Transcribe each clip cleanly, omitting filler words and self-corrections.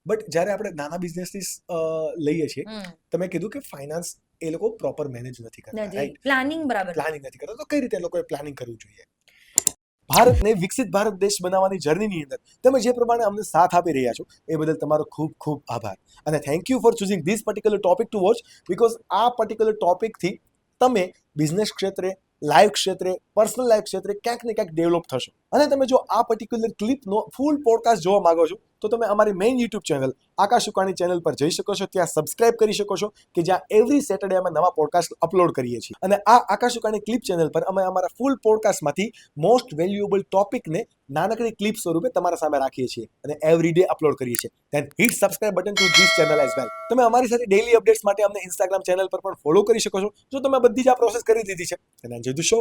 But જ્યારે આપણે નાના બિઝનેસથી લઈએ છીએ, તમે કીધું કે ફાઇનાન્સ એ લોકો પ્રોપર મેનેજ નથી કરતા, રાઈટ? પ્લાનિંગ બરાબર પ્લાનિંગ નથી કરતા, તો કઈ રીતે લોકોએ પ્લાનિંગ કરવું જોઈએ? ભારતને વિકસિત ભારત દેશ બનાવવાની જર્નીની અંદર તમે જે પ્રમાણે અમને સાથ આપી રહ્યા છો એ બદલ તમારો ખૂબ ખૂબ આભાર. અને thank you for choosing this particular topic two watch, because આ પર્ટિક્યુલર ટોપિકથી તમે બિઝનેસ ક્ષેત્રે, લાઈફ ક્ષેત્રે, પર્સનલ લાઈફ ક્ષેત્રે ક્યાંક ને ક્યાંક ડેવલપ થશો. અને તમે જો આ પર્ટિક્યુલર ક્લિપનો ફૂલ પોડકાસ્ટ જોવા માંગો છો તો તમે અમારી મેઇન યુટ્યુબ ચેનલ આકાશ ઉકાણી ચેનલ પર જઈ શકો છો. ત્યાં સબસ્ક્રાઇબ કરી શકો છો કે જ્યાં એવરી સેટરડે અમે નવા પોડકાસ્ટ અપલોડ કરીએ છીએ. અને આ આકાશ ઉકાણી ક્લિપ ચેનલ પર અમે અમારા ફૂલ પોડકાસ્ટમાંથી મોસ્ટ વેલ્યુએબલ ટોપિકને નાનકડી ક્લિપ સ્વરૂપે તમારા સામે રાખીએ છીએ અને એવરી ડે અપલોડ કરીએ છીએ. Then hit subscribe button to this channel as well. તમે અમારી સાથે ડેઇલી અપડેટ્સ માટે અમને ઇન્સ્ટાગ્રામ ચેનલ પર પણ ફોલો કરી શકો છો જો તમે બધી જ આ પ્રોસેસ કરી દીધી છે. And enjoy the show.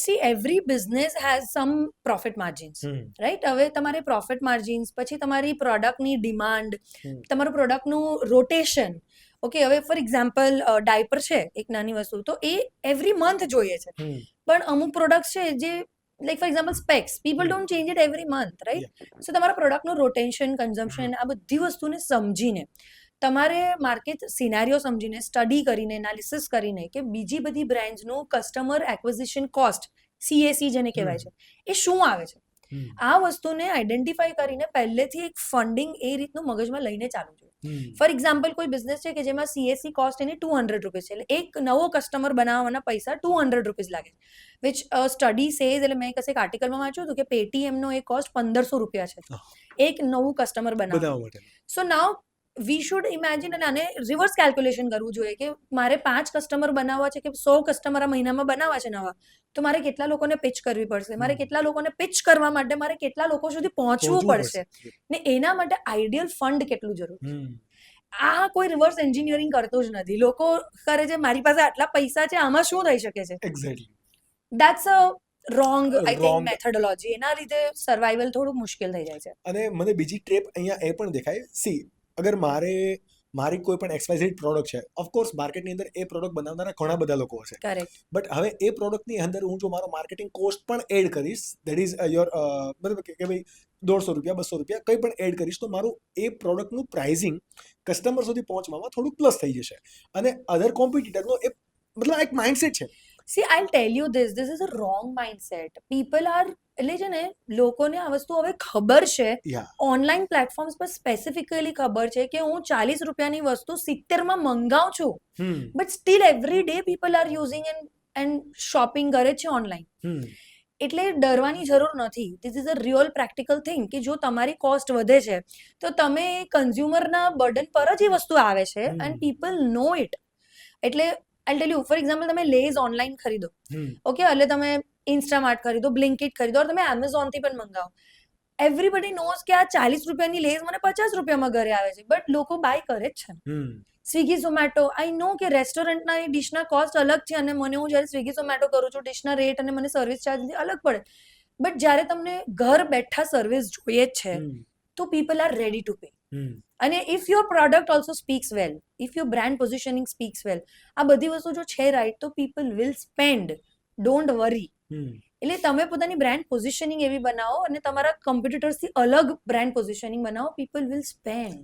See every business has some profit margins, right? હવે તમારે પ્રોફિટ માર્જિન્સ, પછી તમારી પ્રોડક્ટની ડિમાન્ડ, તમારું પ્રોડક્ટનું રોટેશન. ઓકે, હવે ફોર એક્ઝામ્પલ ડાયપર છે એક નાની વસ્તુ, તો એ એવરી મંથ જોઈએ છે. પણ અમુક પ્રોડક્ટ છે જે like for example specs, people don't change it every month, right? So તમારા પ્રોડક્ટનું રોટેશન, કન્ઝમ્પશન, આ બધી વસ્તુને સમજીને તમારે માર્કેટ સિનારીઓ સમજીને, સ્ટડી કરીને, એનાલિસિસ કરીને કે બીજી બધી બ્રાન્ડ્સનું કસ્ટમર એક્વિઝિશન કોસ્ટ, CAC જેને કહેવાય છે, એ શું આવે છે, આ વસ્તુને આઈડેન્ટિફાઈ કરીને પહેલેથી એક ફંડિંગ એ રીતનું મગજમાં લઈને ચાલવું જોઈએ. ફોર એક્ઝામ્પલ કોઈ બિઝનેસ છે કે જેમાં CAC કોસ્ટ એની ₹200 છે, એટલે એક નવો કસ્ટમર બનાવવાના પૈસા ₹200 લાગે છે, વિચ સ્ટડી સેઝ, એટલે મેં કશે એક આર્ટિકલમાં વાંચ્યું હતું કે પેટીએમનો એ કોસ્ટ ₹1500 છે એક નવું કસ્ટમર બનાવવા માટે. સો નાઉ વી શુડ ઇમેજિન, અને આને રિવર્સ કેલ્ક્યુલેશન કરવું જોઈએ કે મારે 5 કસ્ટમર બનાવવા છે કે 100 કસ્ટમર આ મહિનામાં બનાવવા છે નવા, તો મારે કેટલા લોકોને પિચ કરવી પડશે, મારે કેટલા લોકોને પિચ કરવા માટે મારે કેટલા લોકો સુધી પહોંચવું પડશે, ને એના માટે આઈડિયલ ફંડ કેટલું જરૂરી છે. આ કોઈ રિવર્સ એન્જિનિયરિંગ કરતો જ નથી. લોકો કરે છે મારી પાસે આટલા પૈસા છે, આમાં શું થઈ શકે છે. Exactly. That's a wrong I think methodology. એના લીધે સર્વાઈવલ થોડું મુશ્કેલ થઈ જાય છે. અને મને બીજી ટ્રેપ અહીંયા એ પણ દેખાય, સી અગર મારી કોઈ પણ XYZ પ્રોડક્ટ છે, ઓફકોર્સ માર્કેટની અંદર એ પ્રોડક્ટ બનાવનારા ઘણા બધા લોકો હશે, કરેક્ટ. બટ હવે એ પ્રોડક્ટની અંદર હું જો મારો માર્કેટિંગ કોસ્ટ પણ એડ કરીશ, દેટ ઇઝ યોર મતલબ કે ભાઈ ₹150, ₹200 કંઈ પણ એડ કરીશ, તો મારું એ પ્રોડક્ટનું પ્રાઇઝિંગ કસ્ટમર સુધી પહોંચવામાં થોડુંક પ્લસ થઈ જશે. અને અધર કોમ્પિટિટરનો એ મતલબ એક માઇન્ડસેટ છે. C I'll tell you this is a wrong mindset. People are, એટલે છે ને, લોકોને આ વસ્તુ હવે ખબર છે, ઓનલાઈન પ્લેટફોર્મ્સ પર સ્પેસિફિકલી ખબર છે કે હું ₹40ની વસ્તુ 70માં મંગાવું છું, but still every day people are using and shopping કરે છે ઓનલાઈન. એટલે ડરવાની જરૂર નથી. This is a real practical thing કે જો તમારી કોસ્ટ વધે છે તો તમે કન્ઝ્યુમરના બર્ડન પર જ એ વસ્તુ આવે છે, એન્ડ પીપલ નો ઇટ. એટલે I tell you, for example તમે લેઝ ઓનલાઈન ખરીદો, ઓકે, એટલે તમે ઇન્સ્ટામાર્ટ ખરીદો, બ્લિંકિટ ખરીદો, તમે એમેઝોનથી પણ મંગાવો. એવરીબડી નોઝ કે આ ₹40ની લેઝ મને ₹50માં ઘરે આવે છે, બટ લોકો બાય કરે જ છે. સ્વિગી ઝોમેટો, આઈ નો કે રેસ્ટોરન્ટના એ ડિશના કોસ્ટ અલગ છે, અને મને હું જ્યારે સ્વિગી ઝોમેટો કરું છું ડિશના રેટ અને મને સર્વિસ ચાર્જ અલગ પડે, બટ જ્યારે તમને ઘર બેઠા સર્વિસ જોઈએ જ છે તો people are ready to pay. અને if your product also speaks well, if your brand positioning speaks well, આ બધી વસ્તુ જો છે રાઈટ, તો people will spend. Don't worry. એટલે તમે પોતાની બ્રાન્ડ પોઝિશનિંગ એવી બનાવો અને તમારા કોમ્પિટિટર્સથી અલગ બ્રાન્ડ પોઝિશનિંગ બનાવો, પીપલ વિલ સ્પેન્ડ.